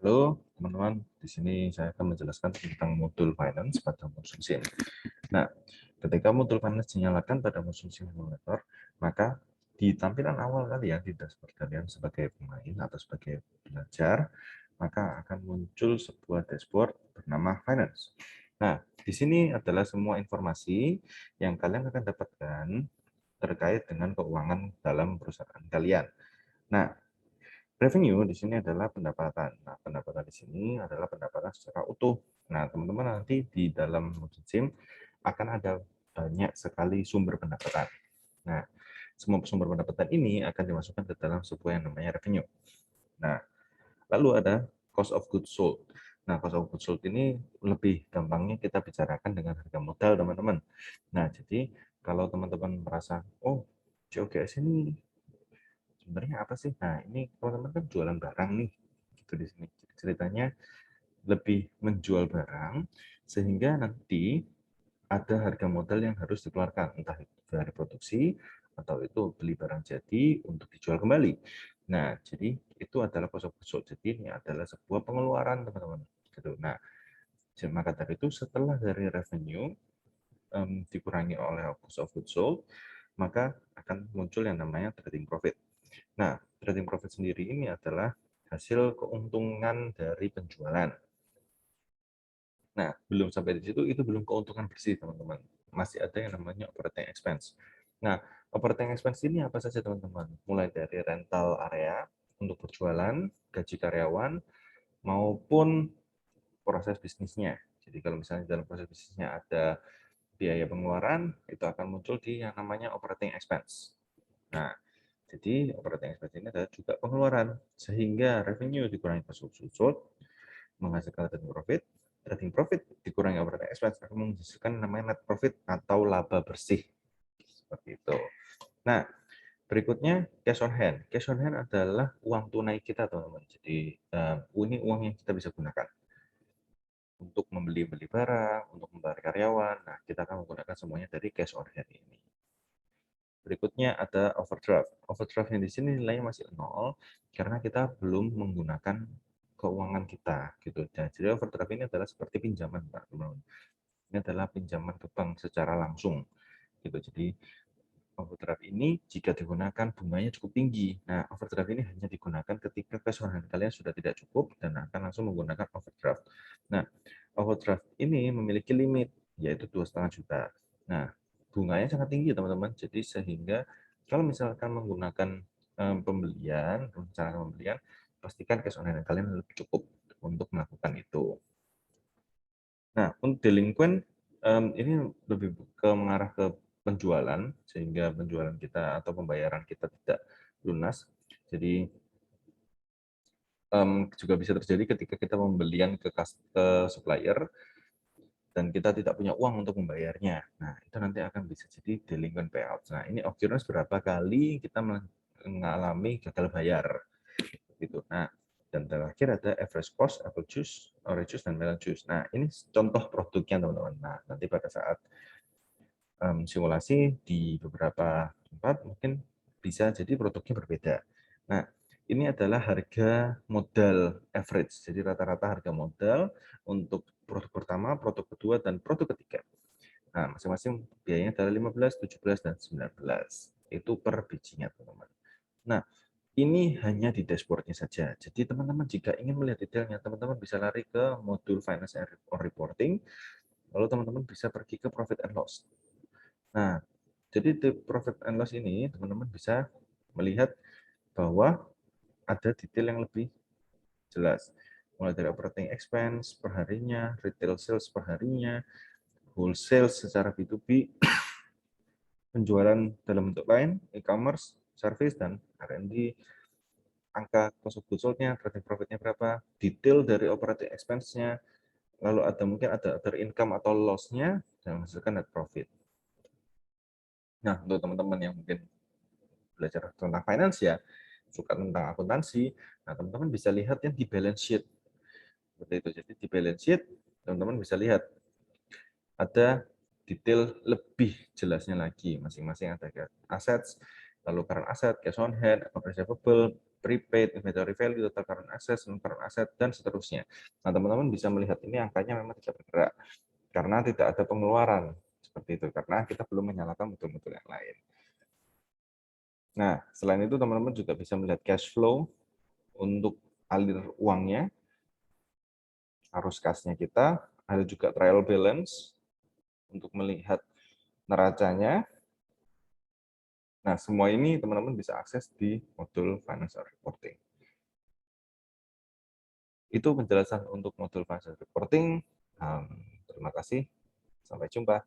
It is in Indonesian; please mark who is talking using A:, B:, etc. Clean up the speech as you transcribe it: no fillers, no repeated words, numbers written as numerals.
A: Halo teman-teman, di sini saya akan menjelaskan tentang modul finance pada musim SIM. Nah, ketika modul finance dinyalakan pada musim simulator, maka di tampilan awal kalian di dashboard kalian sebagai pemain atau sebagai belajar, maka akan muncul sebuah dashboard bernama finance. Nah, di sini adalah semua informasi yang kalian akan dapatkan terkait dengan keuangan dalam perusahaan kalian. Nah, revenue di sini adalah pendapatan. Nah, pendapatan di sini adalah pendapatan secara utuh. Nah, teman-teman nanti di dalam SIM akan ada banyak sekali sumber pendapatan. Nah, semua sumber pendapatan ini akan dimasukkan ke dalam sebuah yang namanya revenue. Nah, lalu ada cost of goods sold. Nah, cost of goods sold ini lebih gampangnya kita bicarakan dengan harga modal, teman-teman. Nah, jadi kalau teman-teman merasa, oh, COGS ini sebenarnya apa sih? Nah, ini teman-teman kan jualan barang nih, gitu di sini. Ceritanya lebih menjual barang sehingga nanti ada harga modal yang harus dikeluarkan, entah itu dari produksi atau itu beli barang jadi untuk dijual kembali. Nah, jadi itu adalah cost of goods sold. Jadi ini adalah sebuah pengeluaran, teman-teman. Gitu. Nah, maka dari itu setelah dari revenue dikurangi oleh cost of goods sold, maka akan muncul yang namanya trading profit. Nah, trading profit sendiri ini adalah hasil keuntungan dari penjualan. Nah, belum sampai di situ, itu belum keuntungan bersih, teman-teman. Masih ada yang namanya operating expense. Nah, operating expense ini apa saja, teman-teman? Mulai dari rental area untuk berjualan, gaji karyawan, maupun proses bisnisnya. Jadi kalau misalnya dalam proses bisnisnya ada biaya pengeluaran, itu akan muncul di yang namanya operating expense. Nah, jadi operating expense ini adalah juga pengeluaran, sehingga revenue dikurangi cost of goods sold menghasilkan trading profit dikurangi operating expense akan menghasilkan namanya net profit atau laba bersih. Seperti itu. Nah, berikutnya cash on hand. Cash on hand adalah uang tunai kita, teman-teman. Jadi ini uang yang kita bisa gunakan untuk membeli barang, untuk membayar karyawan. Nah, kita akan menggunakan semuanya dari cash on hand ini. Berikutnya ada overdraft. Overdraft yang di sini nilainya masih 0 karena kita belum menggunakan keuangan kita gitu. Dan jadi overdraft ini adalah seperti pinjaman, Pak, teman-teman. Ini adalah pinjaman ke bank secara langsung gitu. Jadi overdraft ini jika digunakan bunganya cukup tinggi. Nah, overdraft ini hanya digunakan ketika keseluruhan kalian sudah tidak cukup dan akan langsung menggunakan overdraft. Nah, overdraft ini memiliki limit yaitu 2,5 juta. Nah, bunganya sangat tinggi, teman-teman. Jadi sehingga kalau misalkan menggunakan pembelian, rencana pembelian, pastikan cash on hand kalian lebih cukup untuk melakukan itu. Nah, untuk delinquent ini lebih mengarah ke penjualan, sehingga penjualan kita atau pembayaran kita tidak lunas. Jadi juga bisa terjadi ketika kita pembelian ke supplier dan kita tidak punya uang untuk membayarnya. Nah, itu nanti akan bisa jadi delinquent payout. Nah, ini occurrence berapa kali kita mengalami gagal bayar. Gitu. Nah, dan terakhir ada average cost, apple juice, orange juice, dan melon juice. Nah, ini contoh produknya, teman-teman. Nah, nanti pada saat simulasi di beberapa tempat mungkin bisa jadi produknya berbeda. Nah, ini adalah harga modal average. Jadi rata-rata harga modal untuk produk pertama, produk kedua, dan produk ketiga. Nah, masing-masing biayanya adalah 15, 17, dan 19. Itu per bijinya, teman-teman. Nah, ini hanya di dashboard-nya saja. Jadi teman-teman jika ingin melihat detailnya, teman-teman bisa lari ke modul Finance and Reporting, lalu teman-teman bisa pergi ke Profit and Loss. Nah, jadi di Profit and Loss ini teman-teman bisa melihat bahwa ada detail yang lebih jelas. Mulai dari operating expense per harinya, retail sales per harinya, wholesale secara B2B, penjualan dalam bentuk lain, e-commerce, service, dan R&D, angka cost of goods sold-nya, trading profit-nya berapa, detail dari operating expense-nya, lalu ada mungkin ada other income atau loss-nya, dan menghasilkan net profit. Nah, untuk teman-teman yang mungkin belajar tentang finance ya, suka tentang akuntansi, nah teman-teman bisa lihat yang di balance sheet. Seperti itu. Jadi di balance sheet, teman-teman bisa lihat ada detail lebih jelasnya lagi. Masing-masing ada assets, lalu current asset, cash on hand, accounts receivable, prepaid, inventory value, total current assets, non-current asset, dan seterusnya. Nah, teman-teman bisa melihat ini angkanya memang tidak bergerak karena tidak ada pengeluaran seperti itu, karena kita belum menyalakan modul-modul yang lain. Nah, selain itu teman-teman juga bisa melihat cash flow untuk alir uangnya, arus kasnya kita, ada juga trial balance untuk melihat neracanya. Nah, semua ini teman-teman bisa akses di modul Financial Reporting. Itu penjelasan untuk modul Financial Reporting. Terima kasih. Sampai jumpa.